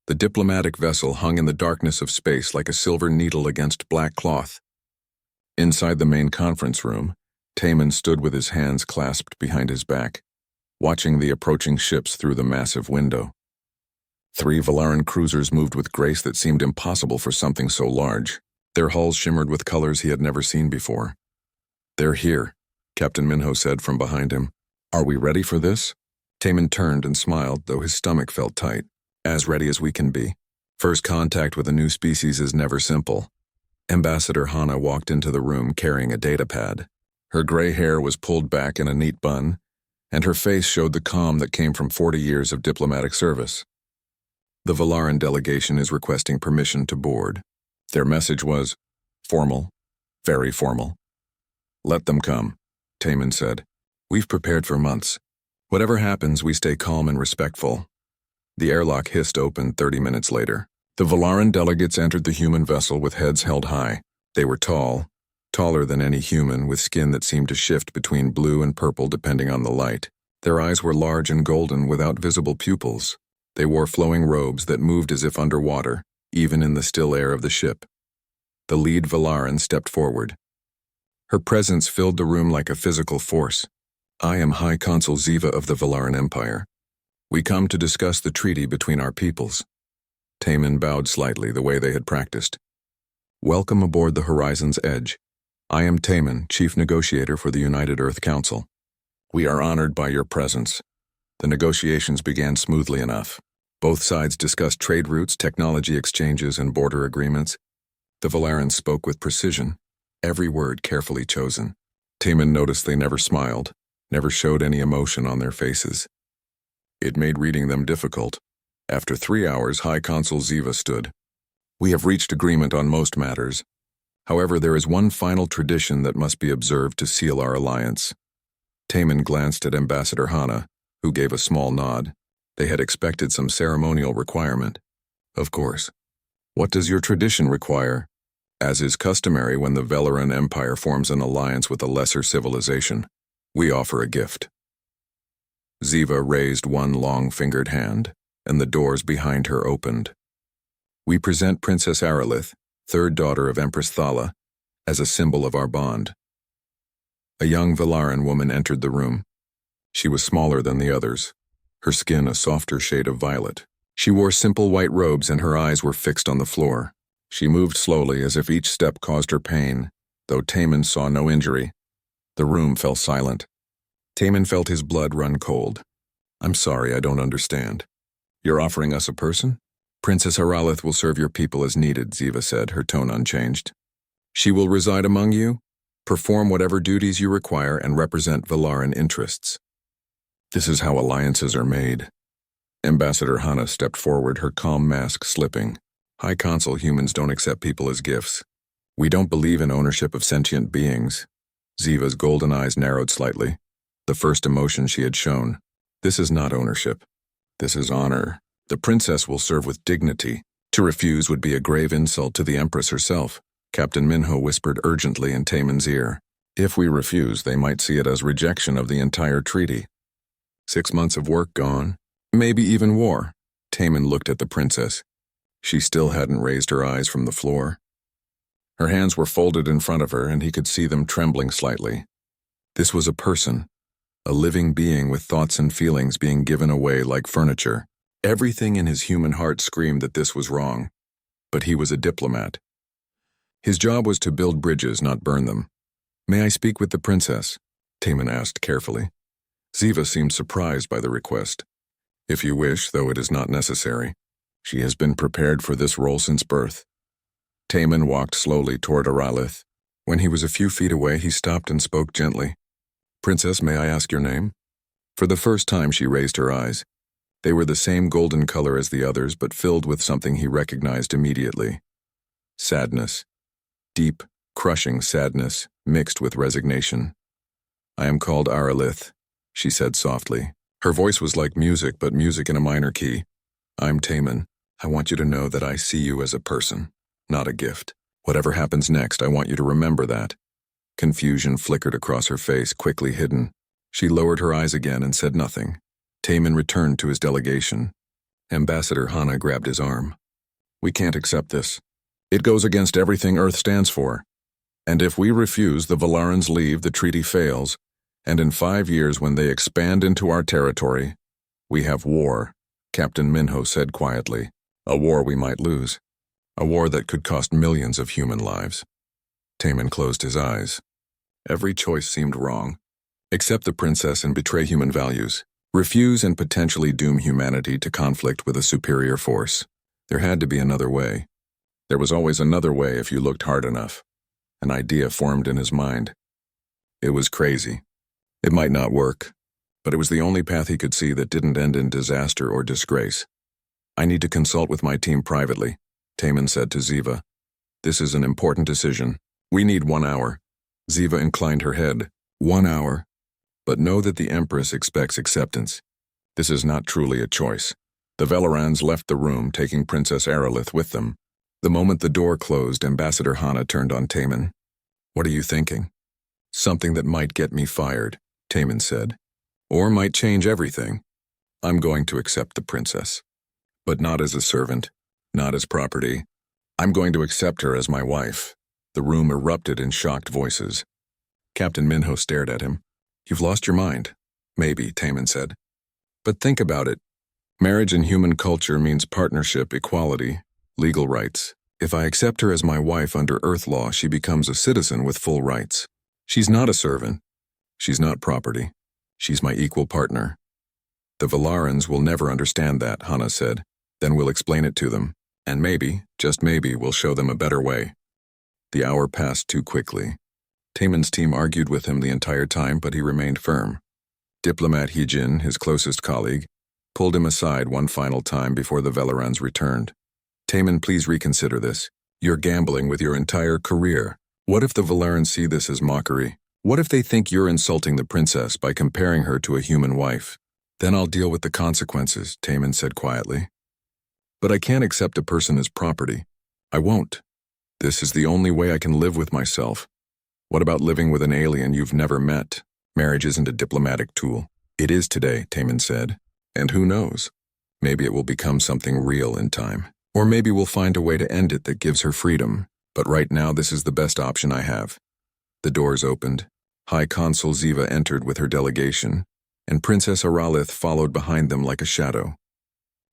The diplomatic vessel hung in the darkness of space like a silver needle against black cloth. Inside the main conference room, Taman stood with his hands clasped behind his back, watching the approaching ships through the massive window. 3 Valaran cruisers moved with grace that seemed impossible for something so large. Their hulls shimmered with colors he had never seen before. "They're here," Captain Minho said from behind him. "Are we ready for this?" Taman turned and smiled, though his stomach felt tight. "As ready as we can be. First contact with a new species is never simple." Ambassador Hana walked into the room carrying a datapad. Her gray hair was pulled back in a neat bun, and her face showed the calm that came from 40 years of diplomatic service. "The Valaran delegation is requesting permission to board." Their message was formal, very formal. "Let them come," Taman said. "We've prepared for months. Whatever happens, we stay calm and respectful." The airlock hissed open 30 minutes later. The Valaran delegates entered the human vessel with heads held high. They were tall, taller than any human, with skin that seemed to shift between blue and purple depending on the light. Their eyes were large and golden without visible pupils. They wore flowing robes that moved as if underwater, even in the still air of the ship. The lead Valaran stepped forward. Her presence filled the room like a physical force. "I am High Consul Ziva of the Valaran Empire. We come to discuss the treaty between our peoples." Taman bowed slightly, the way they had practiced. "Welcome aboard the Horizon's Edge. I am Taman, Chief Negotiator for the United Earth Council. We are honored by your presence." The negotiations began smoothly enough. Both sides discussed trade routes, technology exchanges, and border agreements. The Valarans spoke with precision, every word carefully chosen. Taman noticed they never smiled, never showed any emotion on their faces. It made reading them difficult. After 3 hours, High Consul Ziva stood. "We have reached agreement on most matters. However, there is one final tradition that must be observed to seal our alliance." Taman glanced at Ambassador Hana, who gave a small nod. They had expected some ceremonial requirement. "Of course. What does your tradition require?" "As is customary when the Valaran Empire forms an alliance with a lesser civilization, we offer a gift." Ziva raised one long-fingered hand, and the doors behind her opened. "We present Princess Aralith, 3rd daughter of Empress Thala, as a symbol of our bond." A young Valaran woman entered the room. She was smaller than the others, her skin a softer shade of violet. She wore simple white robes and her eyes were fixed on the floor. She moved slowly as if each step caused her pain, though Taman saw no injury. The room fell silent. Taman felt his blood run cold. "I'm sorry, I don't understand. You're offering us a person?" "Princess Aralith will serve your people as needed," Ziva said, her tone unchanged. "She will reside among you, perform whatever duties you require, and represent Valaran interests. This is how alliances are made." Ambassador Hana stepped forward, her calm mask slipping. "High Consul, humans don't accept people as gifts. We don't believe in ownership of sentient beings." Ziva's golden eyes narrowed slightly, the first emotion she had shown. "This is not ownership. This is honor. The princess will serve with dignity. To refuse would be a grave insult to the Empress herself." Captain Minho whispered urgently in Taman's ear. "If we refuse, they might see it as rejection of the entire treaty. 6 months of work gone, maybe even war." Taman looked at the princess. She still hadn't raised her eyes from the floor. Her hands were folded in front of her, and he could see them trembling slightly. This was a person, a living being with thoughts and feelings being given away like furniture. Everything in his human heart screamed that this was wrong. But he was a diplomat. His job was to build bridges, not burn them. "May I speak with the princess?" Taman asked carefully. Ziva seemed surprised by the request. "If you wish, though it is not necessary. She has been prepared for this role since birth." Taman walked slowly toward Aralith. When he was a few feet away, he stopped and spoke gently. "Princess, may I ask your name?" For the first time, she raised her eyes. They were the same golden color as the others, but filled with something he recognized immediately. Sadness. Deep, crushing sadness, mixed with resignation. "I am called Aralith," she said softly. Her voice was like music, but music in a minor key. "I'm Taman. I want you to know that I see you as a person, not a gift. Whatever happens next, I want you to remember that." Confusion flickered across her face, quickly hidden. She lowered her eyes again and said nothing. Taman returned to his delegation. Ambassador Hana grabbed his arm. We can't accept this. It goes against everything Earth stands for. And if we refuse, the Valarans leave, the treaty fails, and in 5 years when they expand into our territory, we have war, Captain Minho said quietly. A war we might lose. A war that could cost millions of human lives. Taman closed his eyes. Every choice seemed wrong. Accept the princess and betray human values. Refuse and potentially doom humanity to conflict with a superior force. There had to be another way. There was always another way if you looked hard enough. An idea formed in his mind. It was crazy. It might not work, but it was the only path he could see that didn't end in disaster or disgrace. I need to consult with my team privately, Taman said to Ziva. This is an important decision. We need 1 hour. Ziva inclined her head. 1 hour. But know that the Empress expects acceptance. This is not truly a choice. The Valarans left the room, taking Princess Aerolith with them. The moment the door closed, Ambassador Hana turned on Taman. What are you thinking? Something that might get me fired, Taman said. Or might change everything. I'm going to accept the princess. But not as a servant, not as property. I'm going to accept her as my wife. The room erupted in shocked voices. Captain Minho stared at him. You've lost your mind. Maybe, Taman said. But think about it. Marriage in human culture means partnership, equality, legal rights. If I accept her as my wife under Earth law, she becomes a citizen with full rights. She's not a servant. She's not property. She's my equal partner. The Valarans will never understand that, Hana said. Then we'll explain it to them. And maybe, just maybe, we'll show them a better way. The hour passed too quickly. Taman's team argued with him the entire time, but he remained firm. Diplomat Hijin, his closest colleague, pulled him aside one final time before the Valarans returned. Taman, please reconsider this. You're gambling with your entire career. What if the Valarans see this as mockery? What if they think you're insulting the princess by comparing her to a human wife? Then I'll deal with the consequences, Taman said quietly. But I can't accept a person as property. I won't. This is the only way I can live with myself. What about living with an alien you've never met? Marriage isn't a diplomatic tool. It is today, Taman said. And who knows? Maybe it will become something real in time. Or maybe we'll find a way to end it that gives her freedom. But right now, this is the best option I have. The doors opened. High Consul Ziva entered with her delegation, and Princess Aerolith followed behind them like a shadow.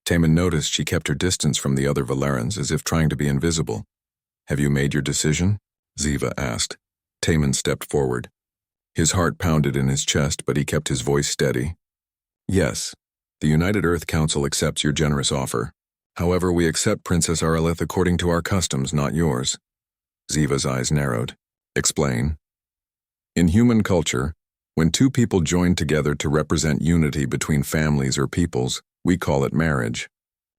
Taman noticed she kept her distance from the other Valarans as if trying to be invisible. Have you made your decision? Ziva asked. Taman stepped forward. His heart pounded in his chest, but he kept his voice steady. Yes, the United Earth Council accepts your generous offer. However, we accept Princess Aerolith according to our customs, not yours. Ziva's eyes narrowed. Explain. In human culture, when two people join together to represent unity between families or peoples, we call it marriage.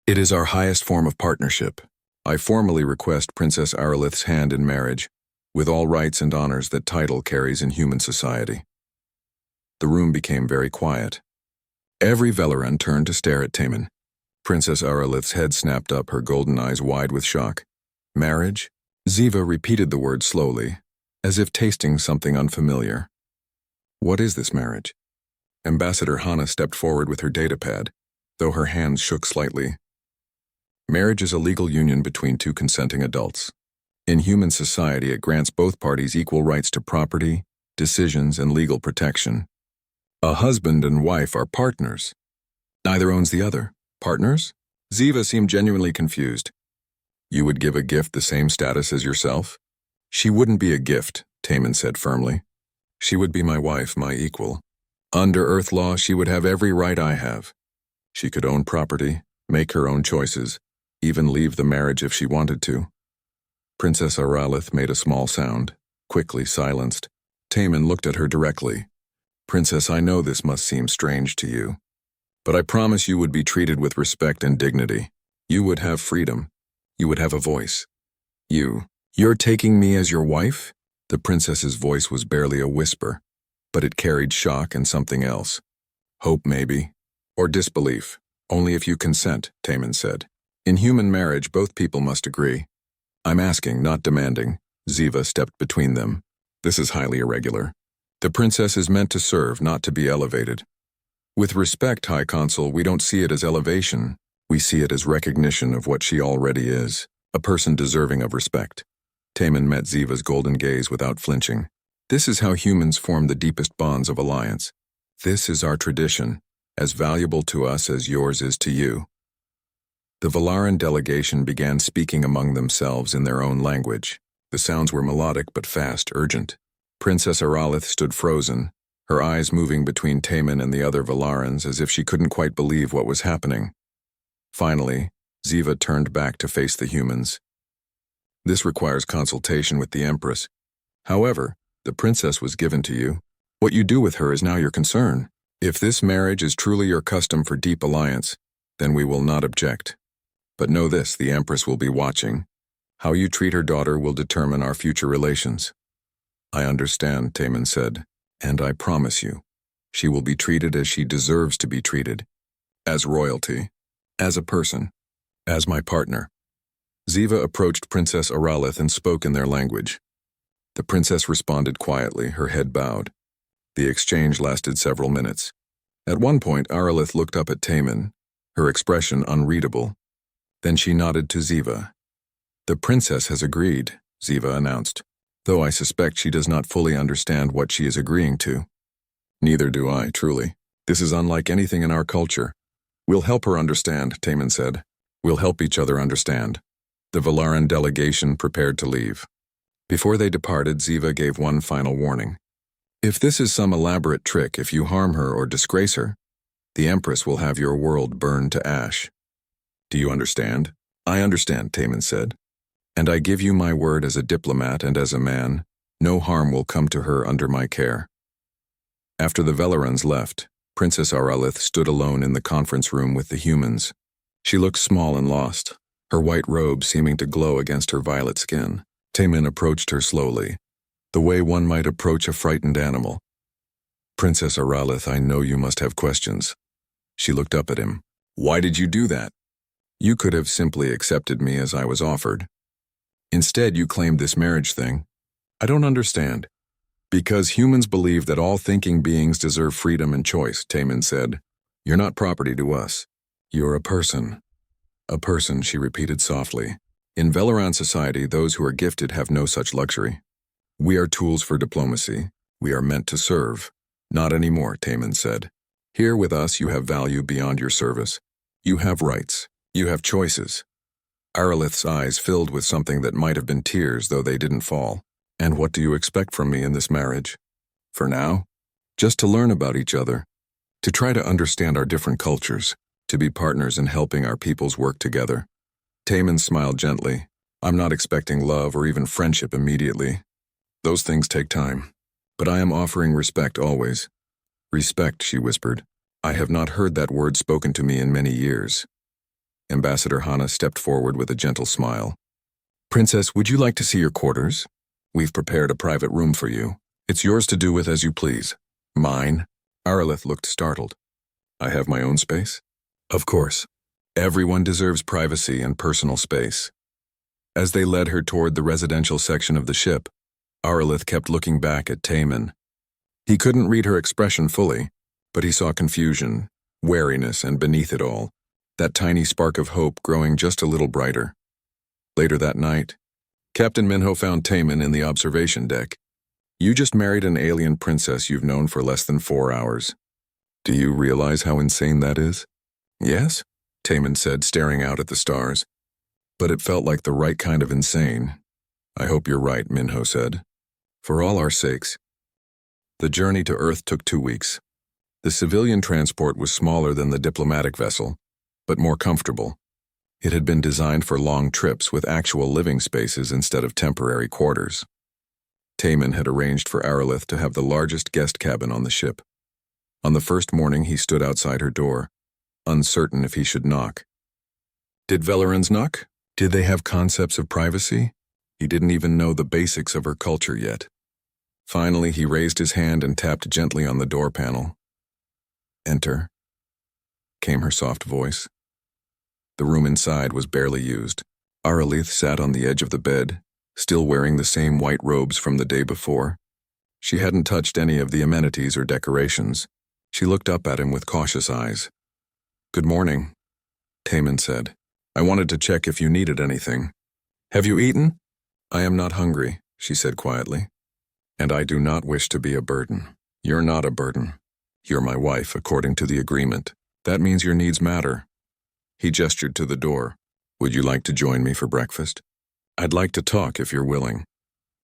It is our highest form of partnership. I formally request Princess Aerolith's hand in marriage, with all rights and honors that title carries in human society. The room became very quiet. Every Velaran turned to stare at Taman. Princess Aerolith's head snapped up, her golden eyes wide with shock. Marriage? Ziva repeated the word slowly, as if tasting something unfamiliar. What is this marriage? Ambassador Hana stepped forward with her datapad, though her hands shook slightly. Marriage is a legal union between two consenting adults. In human society, it grants both parties equal rights to property, decisions, and legal protection. A husband and wife are partners. Neither owns the other. Partners? Ziva seemed genuinely confused. You would give a gift the same status as yourself? She wouldn't be a gift, Taman said firmly. She would be my wife, my equal. Under Earth law, she would have every right I have. She could own property, make her own choices, even leave the marriage if she wanted to. Princess Aerolith made a small sound, quickly silenced. Taman looked at her directly. Princess, I know this must seem strange to you, but I promise you would be treated with respect and dignity. You would have freedom. You would have a voice. You're taking me as your wife? The princess's voice was barely a whisper, but it carried shock and something else. Hope, maybe. Or disbelief. Only if you consent, Taman said. In human marriage, both people must agree. I'm asking, not demanding. Ziva stepped between them. This is highly irregular. The princess is meant to serve, not to be elevated. With respect, High Consul, we don't see it as elevation. We see it as recognition of what she already is, a person deserving of respect. Taman met Ziva's golden gaze without flinching. This is how humans form the deepest bonds of alliance. This is our tradition, as valuable to us as yours is to you. The Valaran delegation began speaking among themselves in their own language. The sounds were melodic but fast, urgent. Princess Aralith stood frozen, her eyes moving between Taman and the other Valarans as if she couldn't quite believe what was happening. Finally, Ziva turned back to face the humans. This requires consultation with the Empress. However, the princess was given to you. What you do with her is now your concern. If this marriage is truly your custom for deep alliance, then we will not object. But know this, the Empress will be watching. How you treat her daughter will determine our future relations. I understand, Taman said, and I promise you, she will be treated as she deserves to be treated. As royalty, as a person, as my partner. Ziva approached Princess Aralith and spoke in their language. The princess responded quietly, her head bowed. The exchange lasted several minutes. At one point, Aralith looked up at Taman, her expression unreadable. Then she nodded to Ziva. The princess has agreed, Ziva announced, though I suspect she does not fully understand what she is agreeing to. Neither do I, truly. This is unlike anything in our culture. We'll help her understand, Taman said. We'll help each other understand. The Valaran delegation prepared to leave. Before they departed, Ziva gave one final warning. If this is some elaborate trick, if you harm her or disgrace her, the Empress will have your world burned to ash. Do you understand? I understand, Taman said. And I give you my word as a diplomat and as a man, no harm will come to her under my care. After the Valarans left, Princess Aralith stood alone in the conference room with the humans. She looked small and lost, her white robe seeming to glow against her violet skin. Taman approached her slowly, the way one might approach a frightened animal. Princess Aralith, I know you must have questions. She looked up at him. Why did you do that? You could have simply accepted me as I was offered. Instead, you claimed this marriage thing. I don't understand. Because humans believe that all thinking beings deserve freedom and choice, Taman said. You're not property to us. You're a person. A person, she repeated softly. In Valaran society, those who are gifted have no such luxury. We are tools for diplomacy. We are meant to serve. Not anymore, Taman said. Here with us you have value beyond your service. You have rights. You have choices. Aralith's eyes filled with something that might have been tears, though they didn't fall. And what do you expect from me in this marriage? For now, just to learn about each other, to try to understand our different cultures, to be partners in helping our peoples work together. Taman smiled gently. I'm not expecting love or even friendship immediately. Those things take time. But I am offering respect always. Respect, she whispered. I have not heard that word spoken to me in many years. Ambassador Hana stepped forward with a gentle smile. Princess, would you like to see your quarters? We've prepared a private room for you. It's yours to do with as you please. Mine? Aralith looked startled. I have my own space? Of course. Everyone deserves privacy and personal space. As they led her toward the residential section of the ship, Aralith kept looking back at Taman. He couldn't read her expression fully, but he saw confusion, wariness, and beneath it all, that tiny spark of hope growing just a little brighter. Later that night, Captain Minho found Taman in the observation deck. You just married an alien princess you've known for less than 4 hours. Do you realize how insane that is? Yes, Taman said, staring out at the stars. But it felt like the right kind of insane. I hope you're right, Minho said. For all our sakes. The journey to Earth took 2 weeks. The civilian transport was smaller than the diplomatic vessel, but more comfortable. It had been designed for long trips with actual living spaces instead of temporary quarters. Taman had arranged for Aralith to have the largest guest cabin on the ship. On the first morning, he stood outside her door, uncertain if he should knock. Did Valarans knock? Did they have concepts of privacy? He didn't even know the basics of her culture yet. Finally, he raised his hand and tapped gently on the door panel. Enter, came her soft voice. The room inside was barely used. Aralith sat on the edge of the bed, still wearing the same white robes from the day before. She hadn't touched any of the amenities or decorations. She looked up at him with cautious eyes. Good morning. Taman said. I wanted to check if you needed anything. Have you eaten? I am not hungry, she said quietly. And I do not wish to be a burden. You're not a burden. You're my wife, according to the agreement. That means your needs matter. He gestured to the door. Would you like to join me for breakfast? I'd like to talk if you're willing.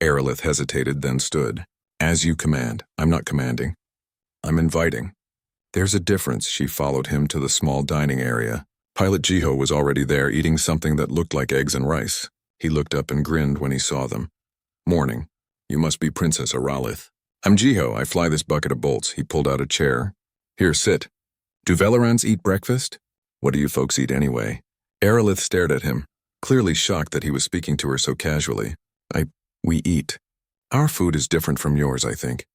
Aerolith hesitated, then stood. As you command. I'm not commanding. I'm inviting. There's a difference. She followed him to the small dining area. Pilot Jiho was already there, eating something that looked like eggs and rice. He looked up and grinned when he saw them. Morning. You must be Princess Aerolith. I'm Jiho. I fly this bucket of bolts. He pulled out a chair. Here, sit. Do Velerans eat breakfast? What do you folks eat anyway? Aerolith stared at him, clearly shocked that he was speaking to her so casually. We eat. Our food is different from yours, I think.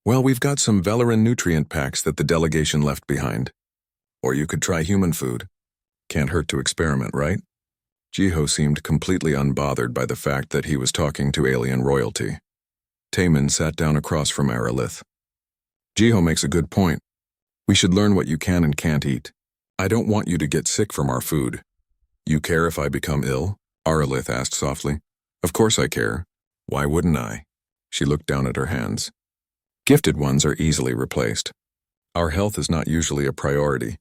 Well, we've got some Veleran nutrient packs that the delegation left behind. Or you could try human food. Can't hurt to experiment, right? Jiho seemed completely unbothered by the fact that he was talking to alien royalty. Taman sat down across from Aerolith. Jiho makes a good point. We should learn what you can and can't eat. I don't want you to get sick from our food. You care if I become ill? Aerolith asked softly. Of course I care. Why wouldn't I? She looked down at her hands. Gifted ones are easily replaced. Our health is not usually a priority.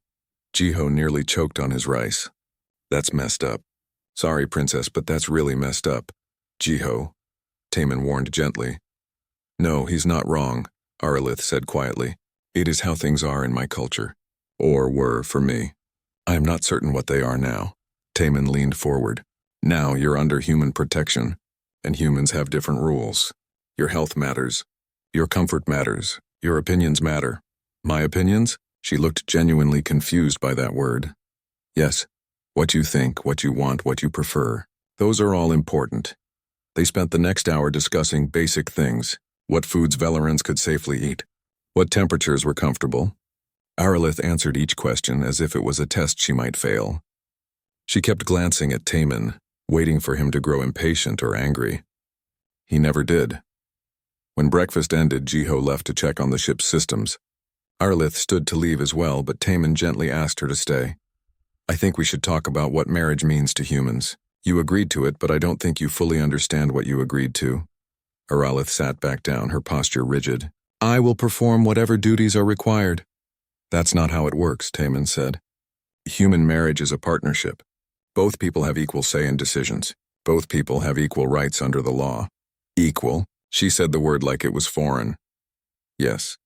Jiho nearly choked on his rice. That's messed up. Sorry, Princess, but that's really messed up. Jiho, Taman warned gently. No, he's not wrong, Aerolith said quietly. It is how things are in my culture. Or were for me. I am not certain what they are now. Taman leaned forward. Now you're under human protection, and humans have different rules. Your health matters. Your comfort matters. Your opinions matter. My opinions? She looked genuinely confused by that word. Yes. What you think, what you want, what you prefer. Those are all important. They spent the next hour discussing basic things. What foods Velerans could safely eat. What temperatures were comfortable. Aerolith answered each question as if it was a test she might fail. She kept glancing at Taman, waiting for him to grow impatient or angry. He never did. When breakfast ended, Jiho left to check on the ship's systems. Aerolith stood to leave as well, but Taman gently asked her to stay. I think we should talk about what marriage means to humans. You agreed to it, but I don't think you fully understand what you agreed to. Aerolith sat back down, her posture rigid. I will perform whatever duties are required. That's not how it works, Taman said. Human marriage is a partnership. Both people have equal say in decisions. Both people have equal rights under the law. Equal? She said the word like it was foreign. Yes.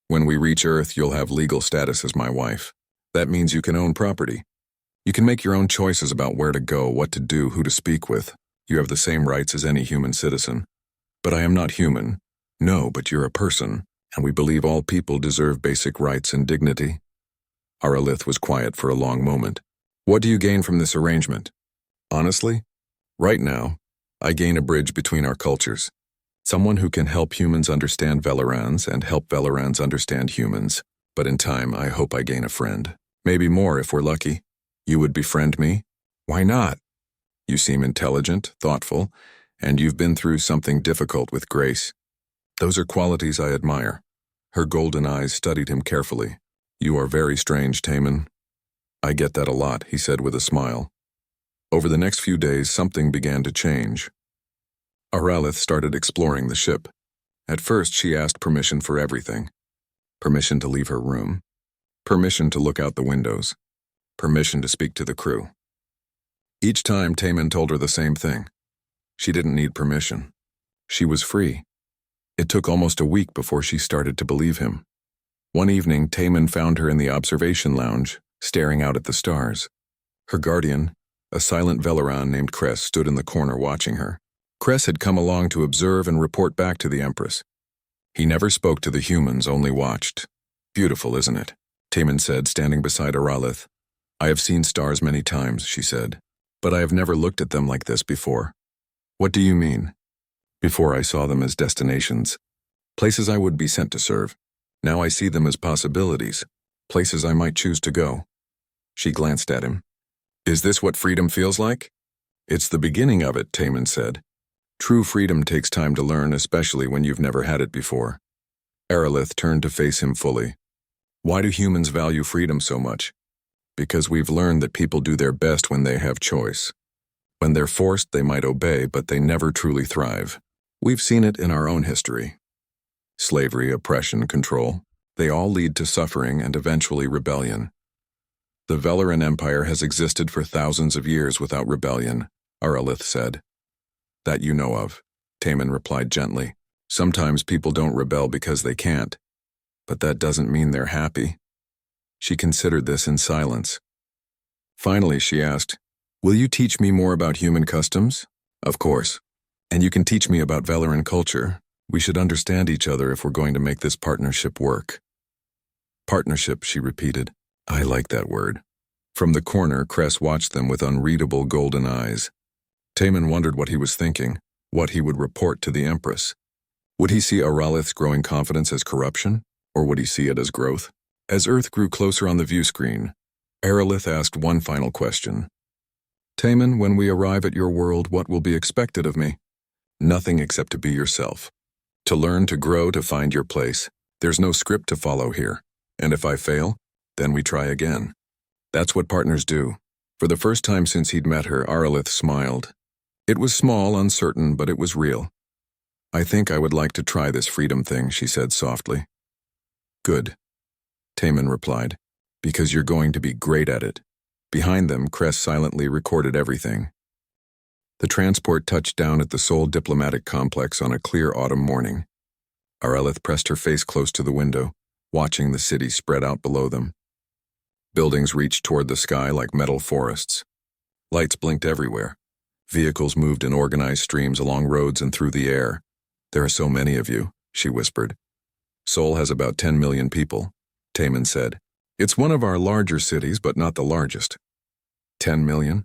When we reach Earth, you'll have legal status as my wife. That means you can own property. You can make your own choices about where to go, what to do, who to speak with. You have the same rights as any human citizen. But I am not human. No, but you're a person, and we believe all people deserve basic rights and dignity. Aerolith was quiet for a long moment. What do you gain from this arrangement? Honestly, right now, I gain a bridge between our cultures. Someone who can help humans understand Velerans and help Velerans understand humans. But in time, I hope I gain a friend. Maybe more if we're lucky. You would befriend me? Why not? You seem intelligent, thoughtful, and you've been through something difficult with grace. Those are qualities I admire. Her golden eyes studied him carefully. You are very strange, Taman. I get that a lot, he said with a smile. Over the next few days, something began to change. Aerolith started exploring the ship. At first, she asked permission for everything. Permission to leave her room. Permission to look out the windows. Permission to speak to the crew. Each time, Taman told her the same thing. She didn't need permission. She was free. It took almost a week before she started to believe him. One evening, Taman found her in the observation lounge, staring out at the stars. Her guardian, a silent Veleran named Cress, stood in the corner watching her. Cress had come along to observe and report back to the Empress. He never spoke to the humans, only watched. Beautiful, isn't it? Taman said, standing beside Aerolith. I have seen stars many times, she said, but I have never looked at them like this before. What do you mean? Before I saw them as destinations, places I would be sent to serve. Now I see them as possibilities, places I might choose to go. She glanced at him. Is this what freedom feels like? It's the beginning of it, Taman said. True freedom takes time to learn, especially when you've never had it before. Aerolith turned to face him fully. Why do humans value freedom so much? Because we've learned that people do their best when they have choice. When they're forced, they might obey, but they never truly thrive. We've seen it in our own history. Slavery, oppression, control, they all lead to suffering and eventually rebellion. The Velaran Empire has existed for thousands of years without rebellion, Aralith said. That you know of, Taman replied gently. Sometimes people don't rebel because they can't, but that doesn't mean they're happy. She considered this in silence. Finally, she asked, "Will you teach me more about human customs?" "Of course. And you can teach me about Velaran culture. We should understand each other if we're going to make this partnership work." Partnership, she repeated. I like that word. From the corner, Cress watched them with unreadable golden eyes. Taman wondered what he was thinking, what he would report to the Empress. Would he see Aralith's growing confidence as corruption, or would he see it as growth? As Earth grew closer on the view screen, Aralith asked one final question. "Taman, when we arrive at your world, what will be expected of me?" "Nothing except to be yourself. To learn, to grow, to find your place. There's no script to follow here. And if I fail, then we try again." That's what partners do. For the first time since he'd met her, Aralith smiled. It was small, uncertain, but it was real. "I think I would like to try this freedom thing," she said softly. "Good," Taman replied, "because you're going to be great at it." Behind them, Cress silently recorded everything. The transport touched down at the Seoul Diplomatic Complex on a clear autumn morning. Aralith pressed her face close to the window, watching the city spread out below them. Buildings reached toward the sky like metal forests. Lights blinked everywhere. Vehicles moved in organized streams along roads and through the air. "There are so many of you," she whispered. "Seoul has about 10 million people," Taman said. "It's one of our larger cities, but not the largest." 10 million?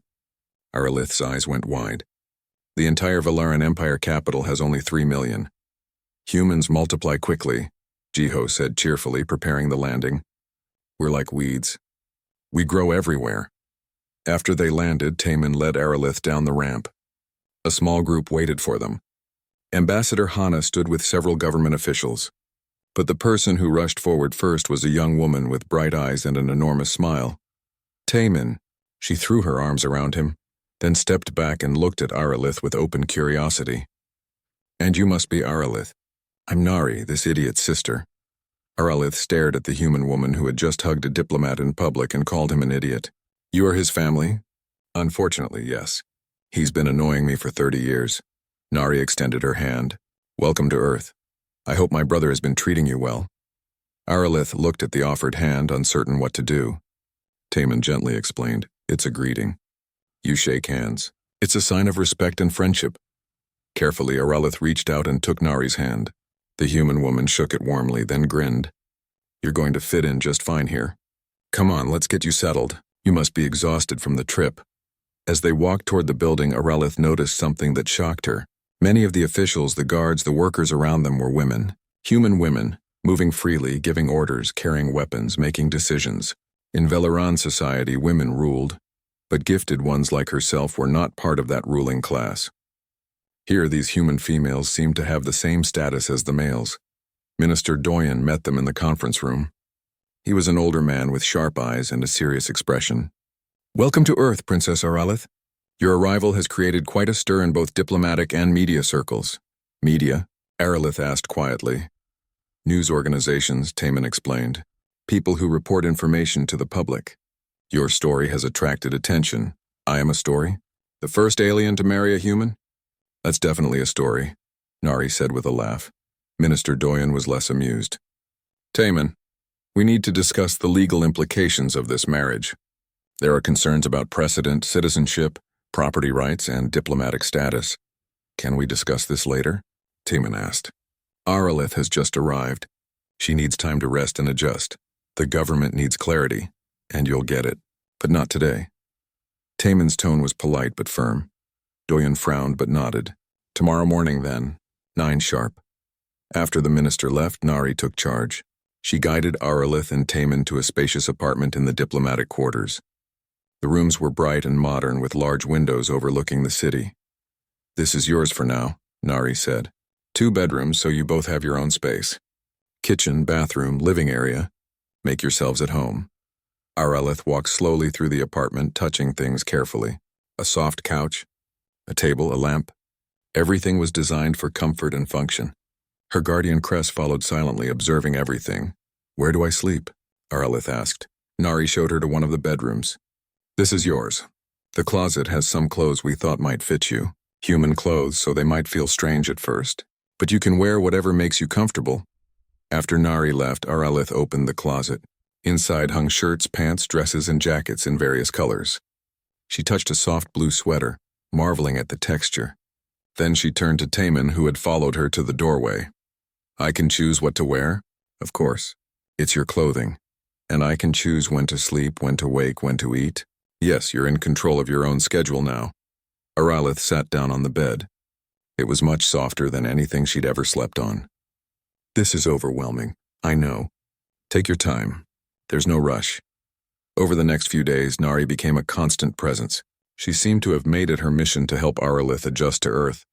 Aralith's eyes went wide. "The entire Velaran Empire capital has only 3 million. Humans multiply quickly," Jiho said cheerfully, preparing the landing. "We're like weeds. We grow everywhere." After they landed, Taman led Aralith down the ramp. A small group waited for them. Ambassador Hana stood with several government officials. But the person who rushed forward first was a young woman with bright eyes and an enormous smile. "Taman," she threw her arms around him, then stepped back and looked at Aralith with open curiosity. "And you must be Aralith." "I'm Nari, this idiot's sister." Aralith stared at the human woman who had just hugged a diplomat in public and called him an idiot. "You are his family?" "Unfortunately, yes. He's been annoying me for 30 years. Nari extended her hand. "Welcome to Earth. I hope my brother has been treating you well." Aralith looked at the offered hand, uncertain what to do. Taman gently explained, "It's a greeting. You shake hands. It's a sign of respect and friendship." Carefully, Aralith reached out and took Nari's hand. The human woman shook it warmly, then grinned. "You're going to fit in just fine here. Come on, let's get you settled. You must be exhausted from the trip." As they walked toward the building, Aralith noticed something that shocked her. Many of the officials, the guards, the workers around them were women. Human women, moving freely, giving orders, carrying weapons, making decisions. In Velaran society, women ruled, but gifted ones like herself were not part of that ruling class. Here, these human females seemed to have the same status as the males. Minister Doyen met them in the conference room. He was an older man with sharp eyes and a serious expression. "Welcome to Earth, Princess Aralith. Your arrival has created quite a stir in both diplomatic and media circles." "Media?" Aralith asked quietly. "News organizations," Taman explained. "People who report information to the public. Your story has attracted attention." "I am a story? The first alien to marry a human?" "That's definitely a story," Nari said with a laugh. Minister Doyen was less amused. "Taman, we need to discuss the legal implications of this marriage. There are concerns about precedent, citizenship, property rights, and diplomatic status. Can we discuss this later?" Taman asked. "Aralith has just arrived. She needs time to rest and adjust. The government needs clarity, and you'll get it, but not today." Taman's tone was polite but firm. Doyen frowned but nodded. "Tomorrow morning, then, 9 sharp." After the minister left, Nari took charge. She guided Aralith and Taman to a spacious apartment in the diplomatic quarters. The rooms were bright and modern with large windows overlooking the city. "This is yours for now," Nari said. 2 bedrooms so you both have your own space. Kitchen, bathroom, living area. Make yourselves at home." Aralith walked slowly through the apartment, touching things carefully. A soft couch, a table, a lamp. Everything was designed for comfort and function. Her guardian Cress followed silently, observing everything. "Where do I sleep?" Aralith asked. Nari showed her to one of the bedrooms. "This is yours. The closet has some clothes we thought might fit you. Human clothes, so they might feel strange at first. But you can wear whatever makes you comfortable." After Nari left, Aralith opened the closet. Inside hung shirts, pants, dresses, and jackets in various colors. She touched a soft blue sweater, marveling at the texture. Then she turned to Taman, who had followed her to the doorway. "I can choose what to wear?" "Of course. It's your clothing. And I can choose when to sleep, when to wake, when to eat. Yes, you're in control of your own schedule now." Aralith sat down on the bed. It was much softer than anything she'd ever slept on. "This is overwhelming. I know. Take your time. There's no rush." Over the next few days, Nari became a constant presence. She seemed to have made it her mission to help Aralith adjust to Earth.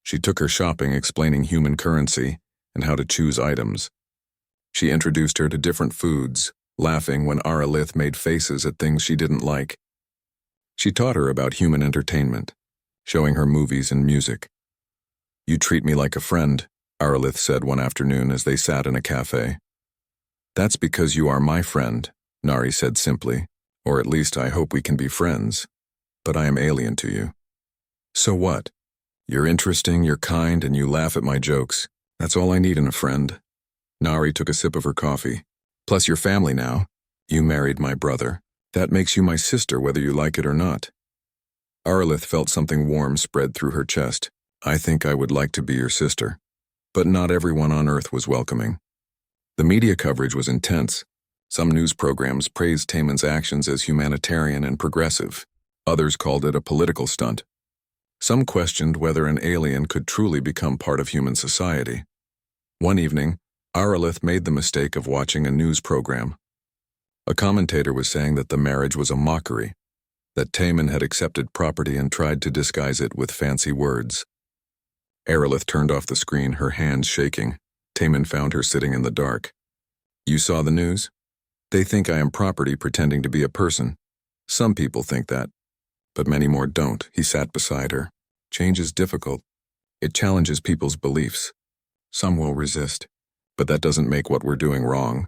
She took her shopping, explaining human currency and how to choose items. She introduced her to different foods, laughing when Aralith made faces at things she didn't like. She taught her about human entertainment, showing her movies and music. "You treat me like a friend," Aralith said one afternoon as they sat in a cafe. "That's because you are my friend," Nari said simply. "Or at least I hope we can be friends. But I am alien to you." "So what? You're interesting, you're kind, and you laugh at my jokes. That's all I need in a friend." Nari took a sip of her coffee. "Plus you're family now. You married my brother. That makes you my sister whether you like it or not." Aralith felt something warm spread through her chest. "I think I would like to be your sister." But not everyone on Earth was welcoming. The media coverage was intense. Some news programs praised Taman's actions as humanitarian and progressive. Others called it a political stunt. Some questioned whether an alien could truly become part of human society. One evening, Aralith made the mistake of watching a news program. A commentator was saying that the marriage was a mockery, that Taman had accepted property and tried to disguise it with fancy words. Aralith turned off the screen, her hands shaking. Taman found her sitting in the dark. "You saw the news? They think I am property pretending to be a person. Some people think that, but many more don't." He sat beside her. "Change is difficult. It challenges people's beliefs. Some will resist, but that doesn't make what we're doing wrong.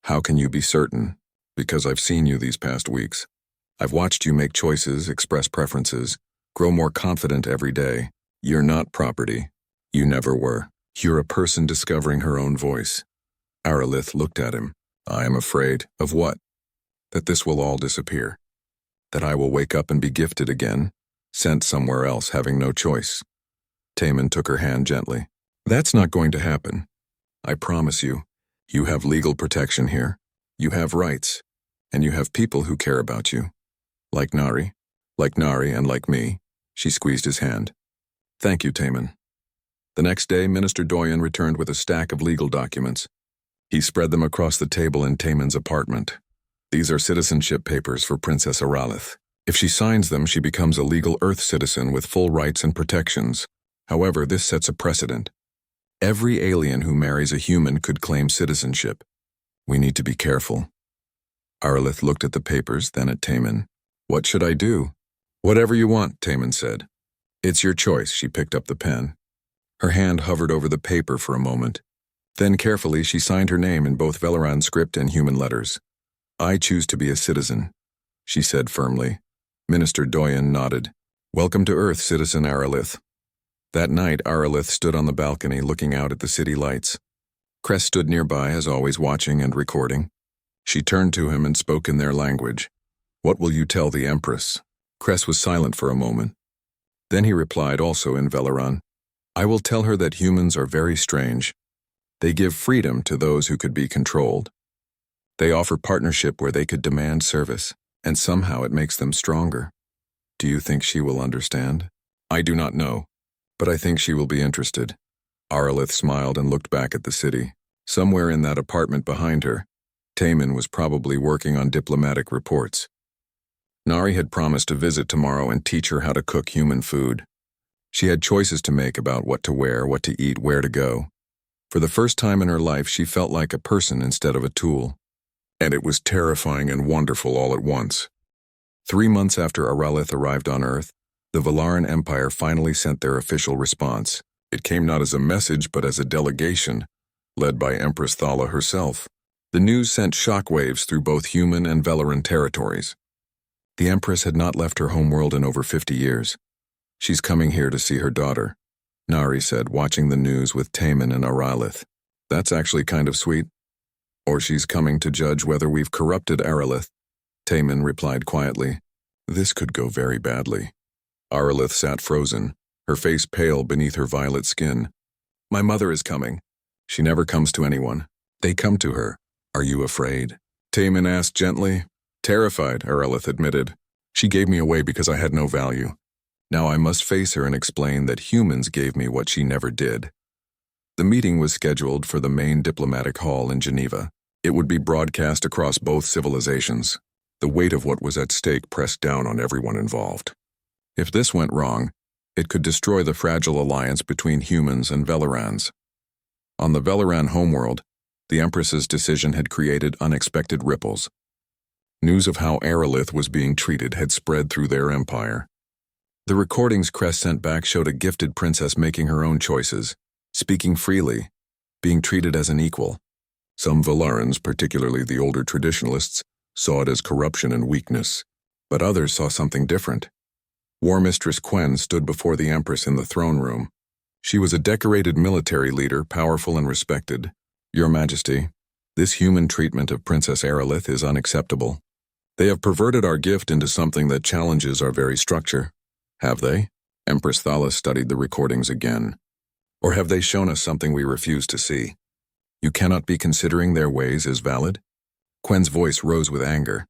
How can you be certain? Because I've seen you these past weeks. I've watched you make choices, express preferences, grow more confident every day. You're not property. You never were. You're a person discovering her own voice." Aralith looked at him. "I am afraid." "Of what?" "That this will all disappear. That I will wake up and be gifted again, sent somewhere else, having no choice." Taman took her hand gently. "That's not going to happen. I promise you. You have legal protection here. You have rights. And you have people who care about you. Like Nari. Like Nari and like me." She squeezed his hand. "Thank you, Taman." The next day, Minister Doyen returned with a stack of legal documents. He spread them across the table in Taman's apartment. "These are citizenship papers for Princess Aralith. If she signs them, she becomes a legal Earth citizen with full rights and protections. However, this sets a precedent. Every alien who marries a human could claim citizenship. We need to be careful." Aralith looked at the papers, then at Taman. "What should I do?" "Whatever you want," Taman said. "It's your choice." She picked up the pen. Her hand hovered over the paper for a moment. Then carefully she signed her name in both Velaran script and human letters. "I choose to be a citizen," she said firmly. Minister Doyen nodded. "Welcome to Earth, Citizen Aralith." That night, Aralith stood on the balcony looking out at the city lights. Cress stood nearby, as always, watching and recording. She turned to him and spoke in their language. "What will you tell the Empress?" Cress was silent for a moment. Then he replied, also in Velaran. "I will tell her that humans are very strange. They give freedom to those who could be controlled. They offer partnership where they could demand service, and somehow it makes them stronger. Do you think she will understand?" "I do not know, but I think she will be interested." Aralith smiled and looked back at the city. Somewhere in that apartment behind her, Taman was probably working on diplomatic reports. Nari had promised to visit tomorrow and teach her how to cook human food. She had choices to make about what to wear, what to eat, where to go. For the first time in her life, she felt like a person instead of a tool. And it was terrifying and wonderful all at once. 3 months after Aralith arrived on Earth, the Valaran Empire finally sent their official response. It came not as a message but as a delegation, led by Empress Thala herself. The news sent shockwaves through both human and Velaran territories. The Empress had not left her homeworld in over 50 years. She's coming here to see her daughter, Nari said, watching the news with Taemin and Aralith. That's actually kind of sweet. Or she's coming to judge whether we've corrupted Aralith, Taemin replied quietly. This could go very badly. Aralith sat frozen, her face pale beneath her violet skin. My mother is coming. She never comes to anyone. They come to her. Are you afraid? Taemin asked gently. Terrified, Aralith admitted. She gave me away because I had no value. Now I must face her and explain that humans gave me what she never did. The meeting was scheduled for the main diplomatic hall in Geneva. It would be broadcast across both civilizations. The weight of what was at stake pressed down on everyone involved. If this went wrong, it could destroy the fragile alliance between humans and Velarans. On the Velaran homeworld, the Empress's decision had created unexpected ripples. News of how Aralith was being treated had spread through their empire. The recordings Cress sent back showed a gifted princess making her own choices, speaking freely, being treated as an equal. Some Velarans, particularly the older traditionalists, saw it as corruption and weakness, but others saw something different. War Mistress Quen stood before the Empress in the throne room. She was a decorated military leader, powerful and respected. Your Majesty, this human treatment of Princess Aralith is unacceptable. They have perverted our gift into something that challenges our very structure. Have they? Empress Thala studied the recordings again. Or have they shown us something we refuse to see? You cannot be considering their ways as valid? Quen's voice rose with anger.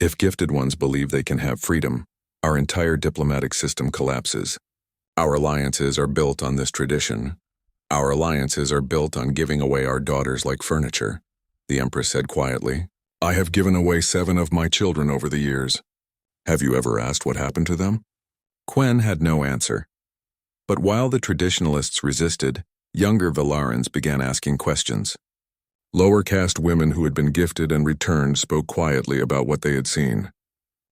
If gifted ones believe they can have freedom, our entire diplomatic system collapses. Our alliances are built on this tradition. Our alliances are built on giving away our daughters like furniture, the Empress said quietly. I have given away 7 of my children over the years. Have you ever asked what happened to them? Quen had no answer. But while the traditionalists resisted, younger Velarans began asking questions. Lower caste women who had been gifted and returned spoke quietly about what they had seen.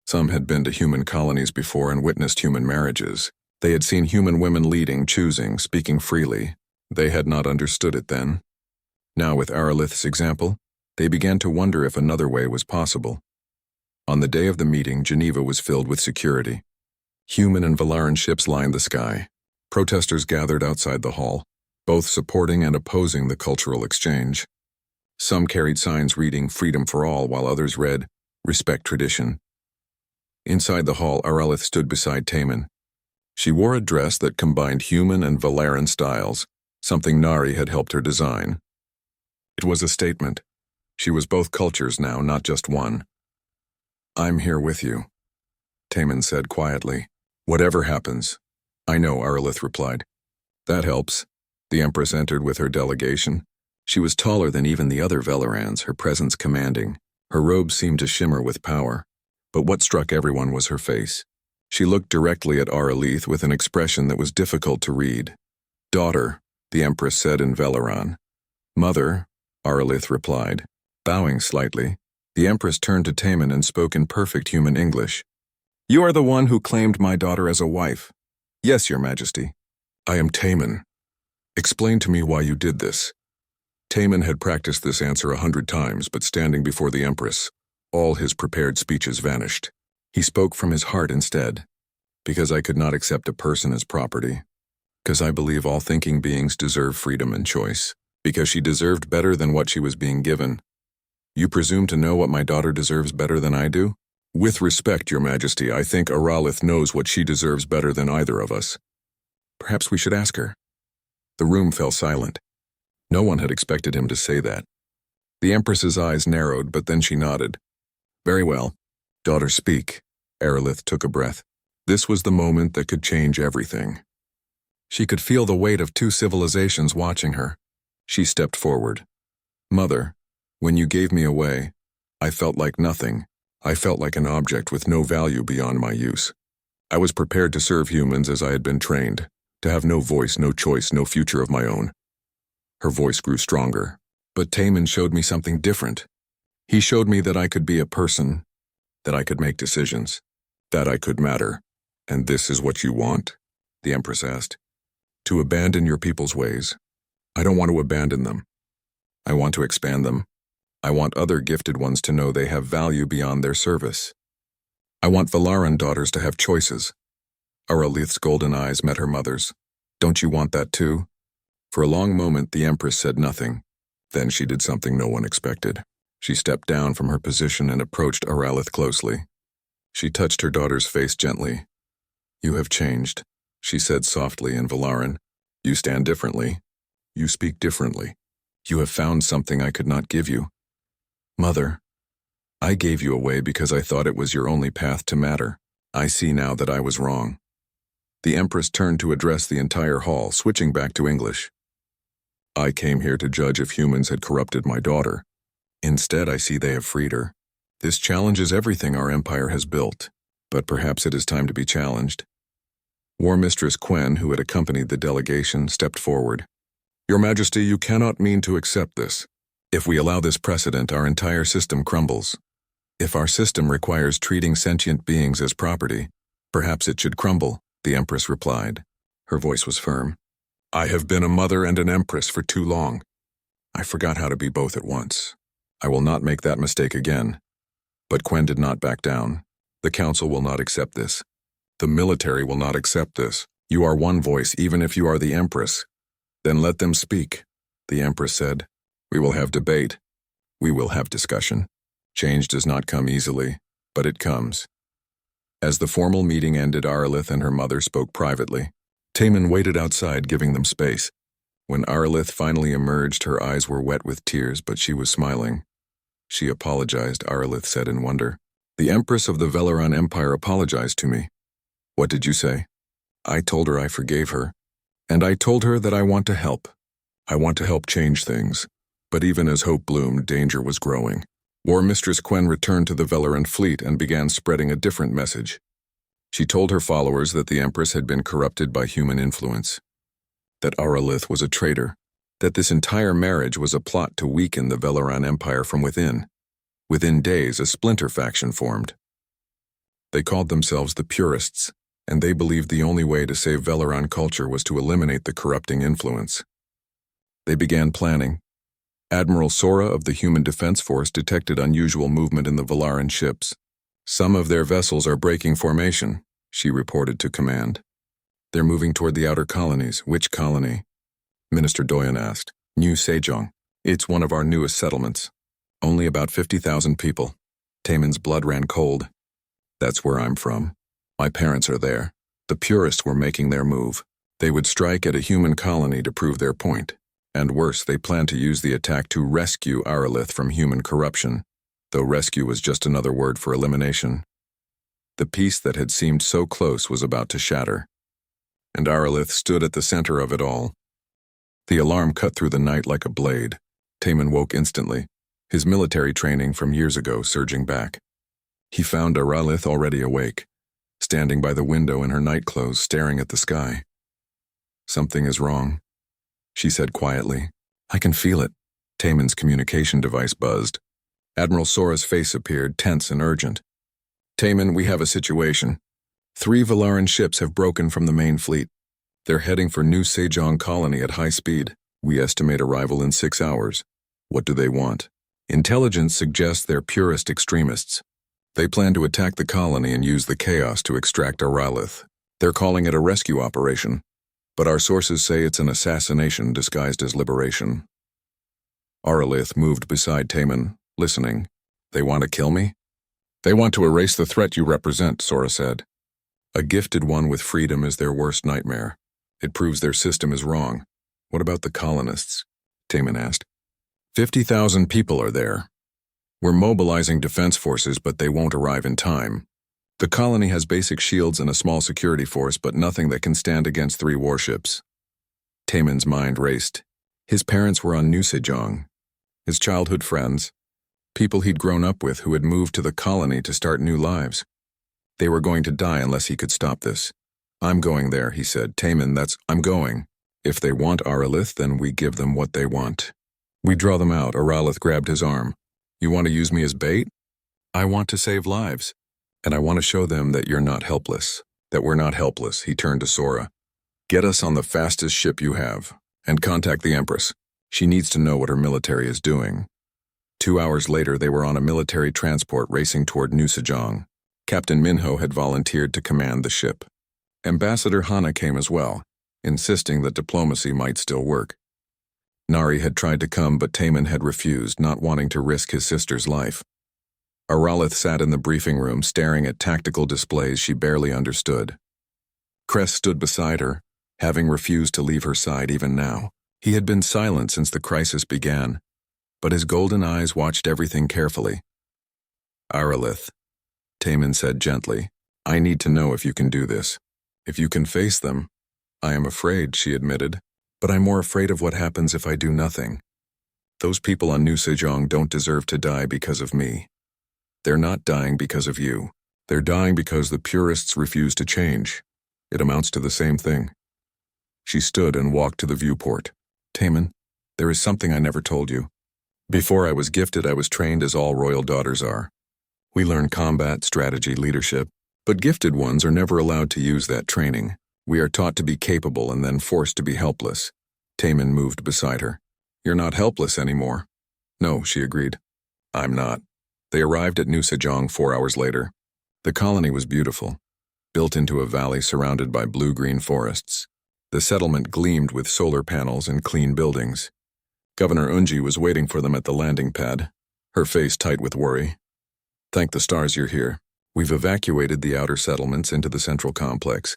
Some had been to human colonies before and witnessed human marriages. They had seen human women leading, choosing, speaking freely. They had not understood it then. Now, with Aralith's example, they began to wonder if another way was possible. On the day of the meeting, Geneva was filled with security. Human and Velaran ships lined the sky. Protesters gathered outside the hall, both supporting and opposing the cultural exchange. Some carried signs reading "Freedom for All," while others read, "Respect Tradition." Inside the hall, Aralith stood beside Taemin. She wore a dress that combined human and Velaran styles, something Nari had helped her design. It was a statement. She was both cultures now, not just one. I'm here with you, Taemin said quietly. Whatever happens. I know, Aralith replied. That helps. The Empress entered with her delegation. She was taller than even the other Velarans, her presence commanding. Her robe seemed to shimmer with power. But what struck everyone was her face. She looked directly at Aralith with an expression that was difficult to read. Daughter, the Empress said in Velaran. Mother, Aralith replied. Bowing slightly, the Empress turned to Taemin and spoke in perfect human English. You are the one who claimed my daughter as a wife. Yes, Your Majesty. I am Taemin. Explain to me why you did this. Taemin had practiced this answer 100 times, but standing before the Empress, all his prepared speeches vanished. He spoke from his heart instead. Because I could not accept a person as property. Because I believe all thinking beings deserve freedom and choice. Because she deserved better than what she was being given. You presume to know what my daughter deserves better than I do? With respect, Your Majesty, I think Aralith knows what she deserves better than either of us. Perhaps we should ask her. The room fell silent. No one had expected him to say that. The Empress's eyes narrowed, but then she nodded. Very well. Daughter, speak. Aralith took a breath. This was the moment that could change everything. She could feel the weight of 2 civilizations watching her. She stepped forward. Mother, when you gave me away, I felt like nothing. I felt like an object with no value beyond my use. I was prepared to serve humans as I had been trained, to have no voice, no choice, no future of my own. Her voice grew stronger, but Taemin showed me something different. He showed me that I could be a person, that I could make decisions, that I could matter. And this is what you want? The Empress asked. To abandon your people's ways. I don't want to abandon them. I want to expand them. I want other gifted ones to know they have value beyond their service. I want Valaran daughters to have choices. Aralith's golden eyes met her mother's. Don't you want that too? For a long moment, the Empress said nothing. Then she did something no one expected. She stepped down from her position and approached Aralith closely. She touched her daughter's face gently. You have changed, she said softly in Valaran. You stand differently. You speak differently. You have found something I could not give you. Mother, I gave you away because I thought it was your only path to matter. I see now that I was wrong. The Empress turned to address the entire hall, switching back to English. I came here to judge if humans had corrupted my daughter. Instead, I see they have freed her. This challenges everything our empire has built, but perhaps it is time to be challenged. War Mistress Quen, who had accompanied the delegation, stepped forward. Your Majesty, you cannot mean to accept this. If we allow this precedent, our entire system crumbles. If our system requires treating sentient beings as property, perhaps it should crumble, the Empress replied. Her voice was firm. I have been a mother and an empress for too long. I forgot how to be both at once. I will not make that mistake again. But Quen did not back down. The Council will not accept this. The military will not accept this. You are one voice, even if you are the Empress. Then let them speak, the Empress said. We will have debate. We will have discussion. Change does not come easily, but it comes. As the formal meeting ended, Aralith and her mother spoke privately. Taman waited outside, giving them space. When Aralith finally emerged, her eyes were wet with tears, but she was smiling. She apologized, Aralith said in wonder. The Empress of the Velaran Empire apologized to me. What did you say? I told her I forgave her. And I told her that I want to help. I want to help change things. But even as hope bloomed, danger was growing. War Mistress Quen returned to the Velaran fleet and began spreading a different message. She told her followers that the Empress had been corrupted by human influence, that Aralith was a traitor, that this entire marriage was a plot to weaken the Velaran Empire from within. Within days, a splinter faction formed. They called themselves the Purists, and they believed the only way to save Velaran culture was to eliminate the corrupting influence. They began planning. Admiral Sora of the Human Defense Force detected unusual movement in the Velaran ships. Some of their vessels are breaking formation, she reported to command. They're moving toward the outer colonies. Which colony? Minister Doyen asked. New Sejong. It's one of our newest settlements. Only about 50,000 people. Taman's blood ran cold. That's where I'm from. My parents are there. The Purists were making their move. They would strike at a human colony to prove their point. And worse, they planned to use the attack to rescue Aralith from human corruption, though rescue was just another word for elimination. The peace that had seemed so close was about to shatter. And Aralith stood at the center of it all. The alarm cut through the night like a blade. Taman woke instantly, his military training from years ago surging back. He found Aralith already awake, standing by the window in her nightclothes, staring at the sky. Something is wrong, she said quietly. I can feel it. Taman's communication device buzzed. Admiral Sora's face appeared, tense and urgent. Taman, we have a situation. 3 Velaran ships have broken from the main fleet. They're heading for New Sejong colony at high speed. We estimate arrival in 6 hours. What do they want? Intelligence suggests they're purist extremists. They plan to attack the colony and use the chaos to extract Aralith. They're calling it a rescue operation, but our sources say it's an assassination disguised as liberation. Aralith moved beside Taman, listening. They want to kill me? They want to erase the threat you represent, Sora said. A gifted one with freedom is their worst nightmare. It proves their system is wrong. What about the colonists? Taman asked. 50,000 people are there. We're mobilizing defense forces, but they won't arrive in time. The colony has basic shields and a small security force, but nothing that can stand against 3 warships. Taman's mind raced. His parents were on New Sejong. His childhood friends, people he'd grown up with who had moved to the colony to start new lives. They were going to die unless he could stop this. I'm going there, he said. Taman, I'm going. If they want Aralith, then we give them what they want. We draw them out. Aralith grabbed his arm. You want to use me as bait? I want to save lives. And I want to show them that you're not helpless. That we're not helpless, he turned to Sora. Get us on the fastest ship you have, and contact the Empress. She needs to know what her military is doing. 2 hours later, they were on a military transport racing toward New Sejong. Captain Minho had volunteered to command the ship. Ambassador Hana came as well, insisting that diplomacy might still work. Nari had tried to come, but Taman had refused, not wanting to risk his sister's life. Aralith sat in the briefing room, staring at tactical displays she barely understood. Cress stood beside her, having refused to leave her side even now. He had been silent since the crisis began, but his golden eyes watched everything carefully. Aralith, Taman said gently, I need to know if you can do this. If you can face them. I am afraid, she admitted, but I'm more afraid of what happens if I do nothing. Those people on New Sejong don't deserve to die because of me. They're not dying because of you. They're dying because the purists refuse to change. It amounts to the same thing. She stood and walked to the viewport. Taman, there is something I never told you. Before I was gifted, I was trained as all royal daughters are. We learn combat, strategy, leadership, but gifted ones are never allowed to use that training. We are taught to be capable and then forced to be helpless. Taman moved beside her. You're not helpless anymore. No, she agreed. I'm not. They arrived at New Sejong 4 hours later. The colony was beautiful, built into a valley surrounded by blue-green forests. The settlement gleamed with solar panels and clean buildings. Governor Unji was waiting for them at the landing pad, her face tight with worry. Thank the stars you're here. We've evacuated the outer settlements into the central complex,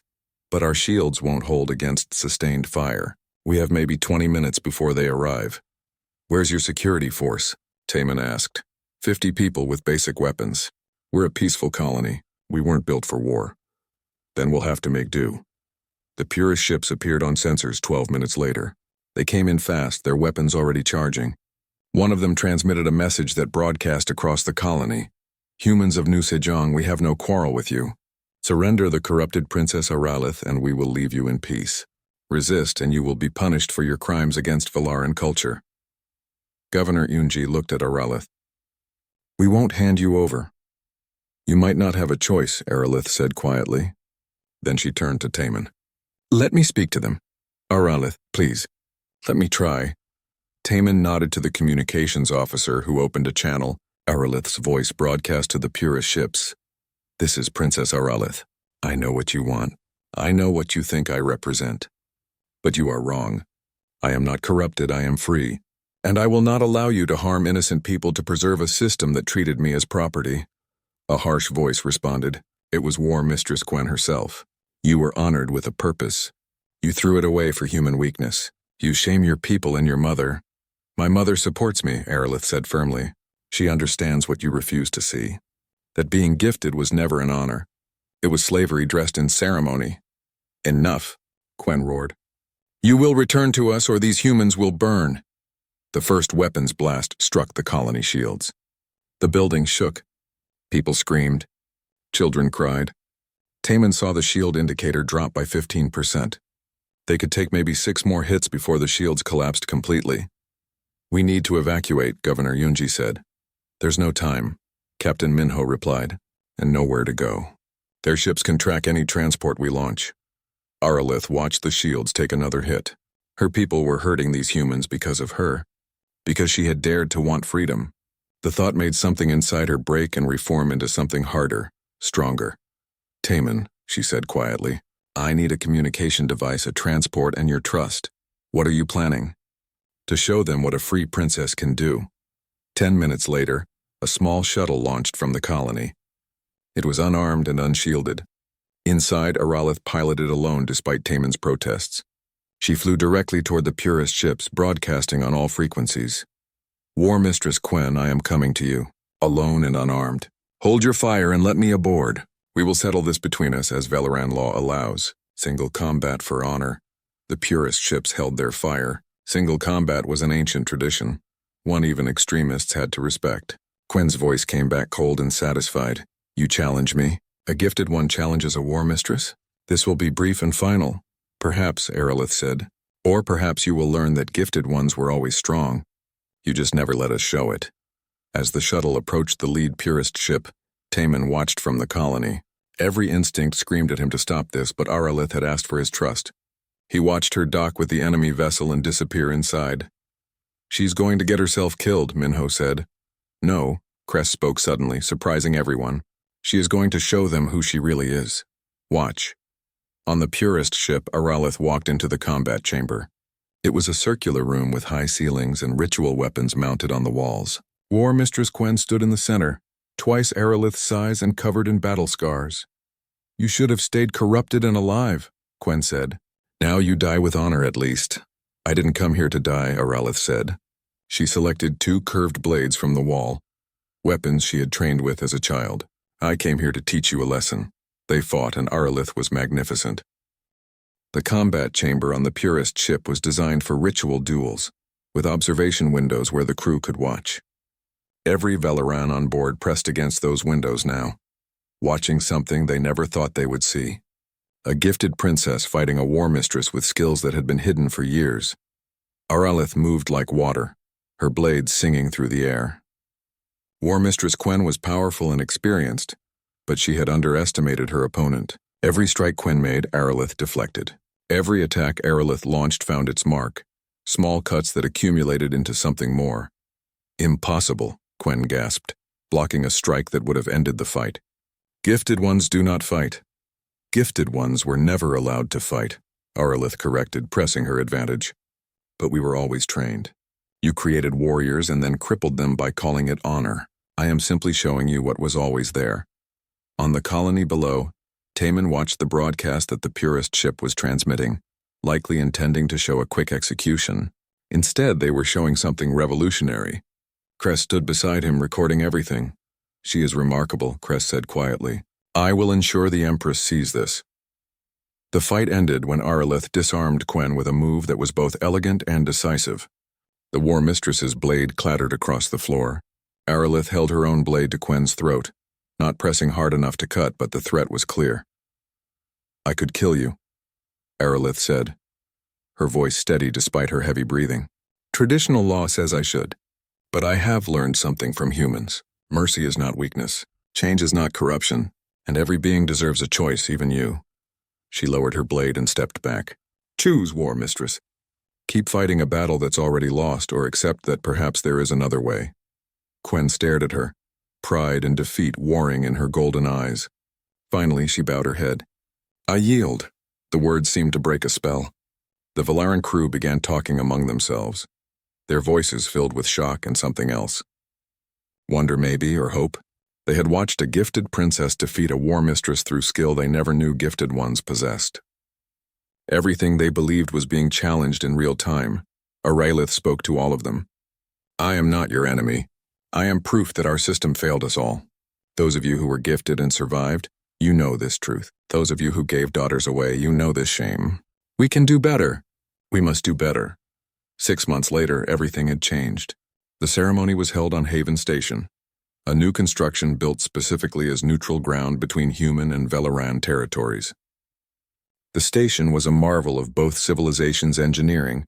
but our shields won't hold against sustained fire. We have maybe 20 minutes before they arrive. Where's your security force? Taman asked. 50 people with basic weapons. We're a peaceful colony. We weren't built for war. Then we'll have to make do. The purest ships appeared on sensors 12 minutes later. They came in fast, their weapons already charging. One of them transmitted a message that broadcast across the colony. Humans of New Sejong, we have no quarrel with you. Surrender the corrupted Princess Aralith and we will leave you in peace. Resist and you will be punished for your crimes against Valaran culture. Governor Unji looked at Aralith. We won't hand you over. You might not have a choice, Aralith said quietly. Then she turned to Taman. Let me speak to them. Aralith, please. Let me try. Taman nodded to the communications officer who opened a channel. Aralith's voice broadcast to the purest ships. This is Princess Aralith. I know what you want. I know what you think I represent. But you are wrong. I am not corrupted, I am free. And I will not allow you to harm innocent people to preserve a system that treated me as property. A harsh voice responded. It was War Mistress Quen herself. You were honored with a purpose. You threw it away for human weakness. You shame your people and your mother. My mother supports me, Aralith said firmly. She understands what you refuse to see. That being gifted was never an honor. It was slavery dressed in ceremony. Enough, Quen roared. You will return to us or these humans will burn. The first weapons blast struck the colony shields. The building shook. People screamed. Children cried. Taman saw the shield indicator drop by 15%. They could take maybe 6 more hits before the shields collapsed completely. We need to evacuate, Governor Yunji said. There's no time, Captain Minho replied, and nowhere to go. Their ships can track any transport we launch. Aralith watched the shields take another hit. Her people were hurting these humans because of her, because she had dared to want freedom. The thought made something inside her break and reform into something harder, stronger. Taman, she said quietly, I need a communication device, a transport, and your trust. What are you planning? To show them what a free princess can do. 10 minutes later, a small shuttle launched from the colony. It was unarmed and unshielded. Inside, Aralith piloted alone despite Taman's protests. She flew directly toward the purest ships, broadcasting on all frequencies. War Mistress Quen, I am coming to you, alone and unarmed. Hold your fire and let me aboard. We will settle this between us as Valaran law allows. Single combat for honor. The purest ships held their fire. Single combat was an ancient tradition, one even extremists had to respect. Quen's voice came back cold and satisfied. You challenge me? A gifted one challenges a war mistress? This will be brief and final. Perhaps, Aralith said. Or perhaps you will learn that gifted ones were always strong. You just never let us show it. As the shuttle approached the lead purist ship, Taman watched from the colony. Every instinct screamed at him to stop this, but Aralith had asked for his trust. He watched her dock with the enemy vessel and disappear inside. "She's going to get herself killed," Minho said. "No," Cress spoke suddenly, surprising everyone. "She is going to show them who she really is. Watch." On the purist ship, Aralith walked into the combat chamber. It was a circular room with high ceilings and ritual weapons mounted on the walls. War Mistress Quen stood in the center, twice Aralith's size and covered in battle scars. "You should have stayed corrupted and alive," Quen said. "Now you die with honor at least." "I didn't come here to die," Aralith said. She selected 2 curved blades from the wall, weapons she had trained with as a child. "I came here to teach you a lesson." They fought, and Aralith was magnificent. The combat chamber on the purist ship was designed for ritual duels, with observation windows where the crew could watch. Every Velaran on board pressed against those windows now, watching something they never thought they would see. A gifted princess fighting a war mistress with skills that had been hidden for years. Aralith moved like water, her blades singing through the air. War Mistress Quen was powerful and experienced, but she had underestimated her opponent. Every strike Quen made, Aralith deflected. Every attack Aralith launched found its mark, small cuts that accumulated into something more. "Impossible," Quen gasped, blocking a strike that would have ended the fight. "Gifted ones do not fight." "Gifted ones were never allowed to fight," Aralith corrected, pressing her advantage. "But we were always trained. You created warriors and then crippled them by calling it honor. I am simply showing you what was always there." On the colony below, Taman watched the broadcast that the purist ship was transmitting, likely intending to show a quick execution. Instead, they were showing something revolutionary. Cress stood beside him, recording everything. "She is remarkable," Cress said quietly. "I will ensure the Empress sees this." The fight ended when Aralith disarmed Quen with a move that was both elegant and decisive. The War Mistress's blade clattered across the floor. Aralith held her own blade to Quen's throat, not pressing hard enough to cut, but the threat was clear. "I could kill you," Aralith said, her voice steady despite her heavy breathing. "Traditional law says I should, but I have learned something from humans. Mercy is not weakness, change is not corruption, and every being deserves a choice, even you." She lowered her blade and stepped back. "Choose, War Mistress. Keep fighting a battle that's already lost, or accept that perhaps there is another way." Quen stared at her, pride and defeat warring in her golden eyes. Finally, she bowed her head. "I yield." The words seemed to break a spell. The Velaran crew began talking among themselves, their voices filled with shock and something else. Wonder maybe, or hope. They had watched a gifted princess defeat a war mistress through skill they never knew gifted ones possessed. Everything they believed was being challenged in real time. Aralith spoke to all of them. "I am not your enemy. I am proof that our system failed us all. Those of you who were gifted and survived, you know this truth. Those of you who gave daughters away, you know this shame. We can do better. We must do better." 6 months later, everything had changed. The ceremony was held on Haven Station, a new construction built specifically as neutral ground between human and Velaran territories. The station was a marvel of both civilizations' engineering,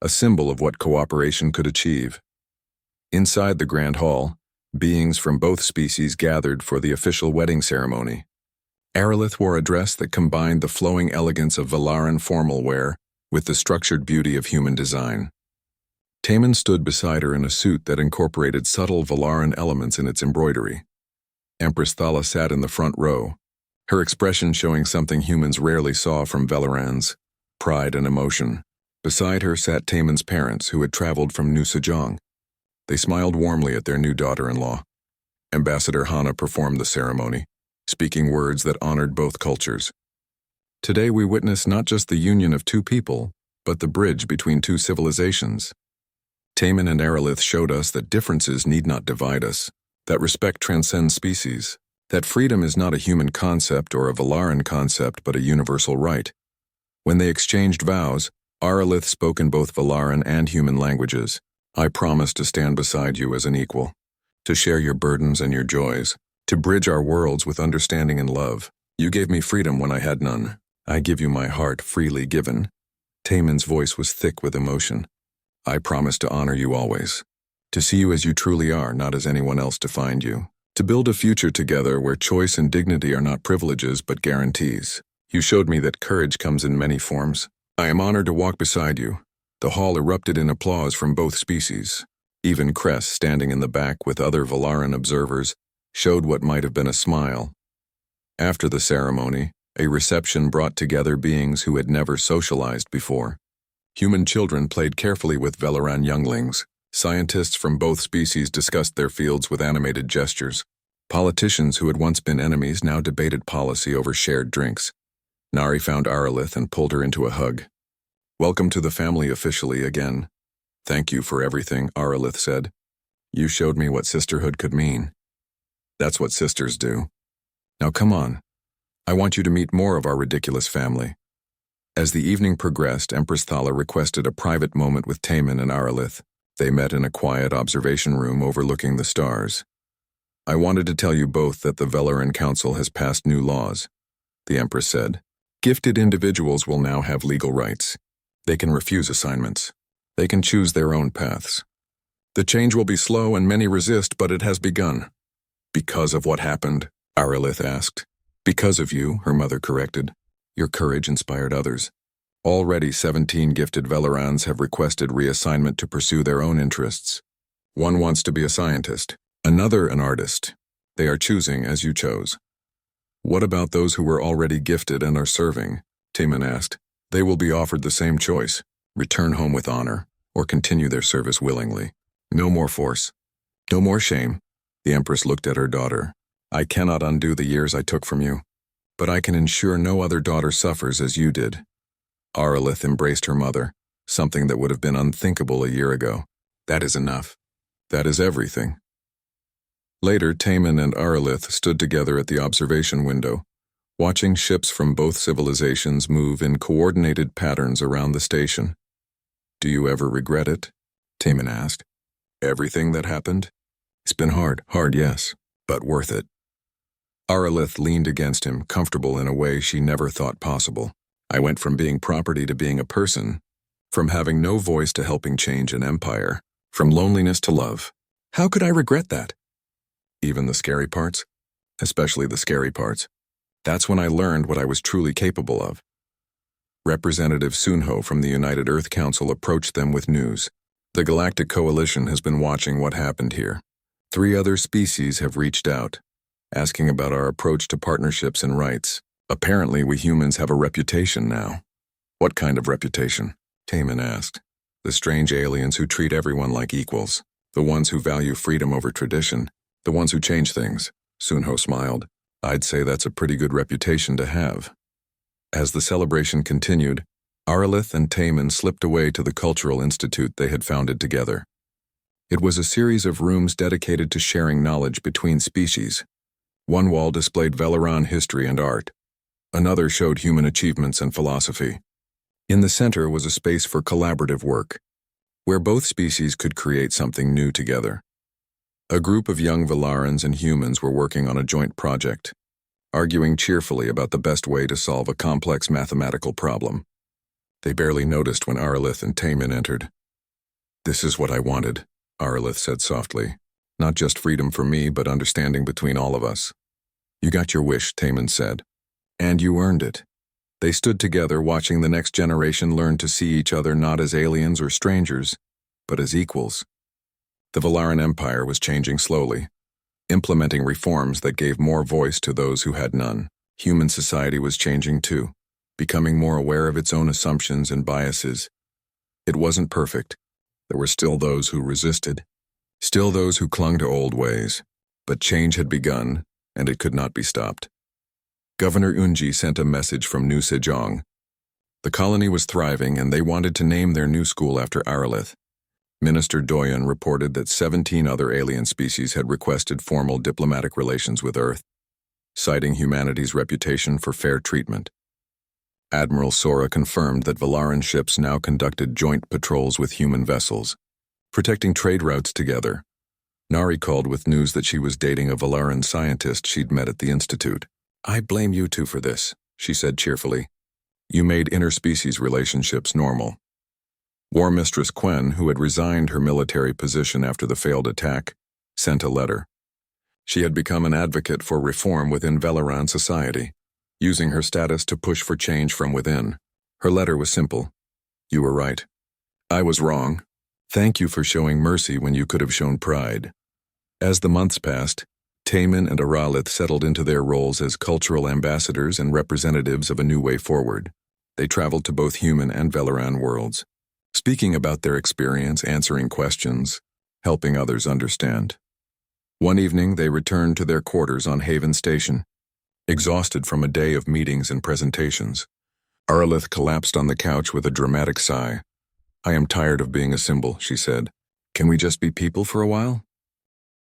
a symbol of what cooperation could achieve. Inside the Grand Hall, beings from both species gathered for the official wedding ceremony. Aralith wore a dress that combined the flowing elegance of Velaran formal wear with the structured beauty of human design. Taman stood beside her in a suit that incorporated subtle Velaran elements in its embroidery. Empress Thala sat in the front row, her expression showing something humans rarely saw from Velarans, pride and emotion. Beside her sat Taman's parents, who had traveled from New Sejong. They smiled warmly at their new daughter-in-law. Ambassador Hana performed the ceremony, speaking words that honored both cultures. Today we witness not just the union of two people, but the bridge between two civilizations. Taman and Aralith showed us that differences need not divide us, that respect transcends species, that freedom is not a human concept or a Velaran concept but a universal right. When they exchanged vows, Aralith spoke in both Velaran and human languages. "I promise to stand beside you as an equal, to share your burdens and your joys, to bridge our worlds with understanding and love. You gave me freedom when I had none. I give you my heart freely given." Taman's voice was thick with emotion. "I promise to honor you always." To see you as you truly are, not as anyone else defined you. To build a future together where choice and dignity are not privileges but guarantees. You showed me that courage comes in many forms. I am honored to walk beside you. The hall erupted in applause from both species. Even Cress, standing in the back with other Valaran observers, showed what might have been a smile. After the ceremony, a reception brought together beings who had never socialized before. Human children played carefully with Velaran younglings. Scientists from both species discussed their fields with animated gestures. Politicians who had once been enemies now debated policy over shared drinks. Nari found Aralith and pulled her into a hug. "Welcome to the family officially again." "Thank you for everything," Aralith said. "You showed me what sisterhood could mean." "That's what sisters do. Now come on. I want you to meet more of our ridiculous family." As the evening progressed, Empress Thala requested a private moment with Taman and Aralith. They met in a quiet observation room overlooking the stars. "I wanted to tell you both that the Velaran Council has passed new laws," the Empress said. "Gifted individuals will now have legal rights. They can refuse assignments. They can choose their own paths. The change will be slow and many resist, but it has begun." "Because of what happened?" Aralith asked. "Because of you," her mother corrected. "Your courage inspired others. Already 17 gifted Velarans have requested reassignment to pursue their own interests. One wants to be a scientist, another an artist. They are choosing as you chose." "What about those who were already gifted and are serving?" Taman asked. "They will be offered the same choice, return home with honor, or continue their service willingly. No more force. No more shame." The Empress looked at her daughter. "I cannot undo the years I took from you, but I can ensure no other daughter suffers as you did." Aralith embraced her mother, something that would have been unthinkable a year ago. "That is enough. That is everything." Later, Taman and Aralith stood together at the observation window, watching ships from both civilizations move in coordinated patterns around the station. "Do you ever regret it?" Taman asked. "Everything that happened? It's been hard, yes, but worth it." Aralith leaned against him, comfortable in a way she never thought possible. "I went from being property to being a person, from having no voice to helping change an empire, from loneliness to love. How could I regret that?" "Even the scary parts?" "Especially the scary parts. That's when I learned what I was truly capable of." Representative Sunho from the United Earth Council approached them with news. "The Galactic Coalition has been watching what happened here. 3 other species have reached out, asking about our approach to partnerships and rights. Apparently we humans have a reputation now." "What kind of reputation?" Taman asked. "The strange aliens who treat everyone like equals. The ones who value freedom over tradition. The ones who change things." Sunho smiled. "I'd say that's a pretty good reputation to have." As the celebration continued, Aralith and Taman slipped away to the Cultural Institute they had founded together. It was a series of rooms dedicated to sharing knowledge between species. One wall displayed Velaran history and art. Another showed human achievements and philosophy. In the center was a space for collaborative work, where both species could create something new together. A group of young Velarans and humans were working on a joint project, arguing cheerfully about the best way to solve a complex mathematical problem. They barely noticed when Aralith and Taman entered. "This is what I wanted," Aralith said softly. "Not just freedom for me, but understanding between all of us." "You got your wish," Taman said. "And you earned it." They stood together, watching the next generation learn to see each other not as aliens or strangers, but as equals. The Velaran Empire was changing slowly, implementing reforms that gave more voice to those who had none. Human society was changing too, becoming more aware of its own assumptions and biases. It wasn't perfect. There were still those who resisted, still those who clung to old ways, but change had begun, and it could not be stopped. Governor Unji sent a message from New Sejong. The colony was thriving, and they wanted to name their new school after Aralith. Minister Doyen reported that 17 other alien species had requested formal diplomatic relations with Earth, citing humanity's reputation for fair treatment. Admiral Sora confirmed that Velaran ships now conducted joint patrols with human vessels, protecting trade routes together. Nari called with news that she was dating a Velaran scientist she'd met at the Institute. "I blame you two for this," she said cheerfully. "You made interspecies relationships normal." War Mistress Quen, who had resigned her military position after the failed attack, sent a letter. She had become an advocate for reform within Velaran society, using her status to push for change from within. Her letter was simple. You were right. I was wrong. Thank you for showing mercy when you could have shown pride. As the months passed, Taman and Aralith settled into their roles as cultural ambassadors and representatives of a new way forward. They traveled to both human and Velaran worlds, speaking about their experience, answering questions, helping others understand. One evening, they returned to their quarters on Haven Station, exhausted from a day of meetings and presentations. Aralith collapsed on the couch with a dramatic sigh. I am tired of being a symbol, she said. Can we just be people for a while?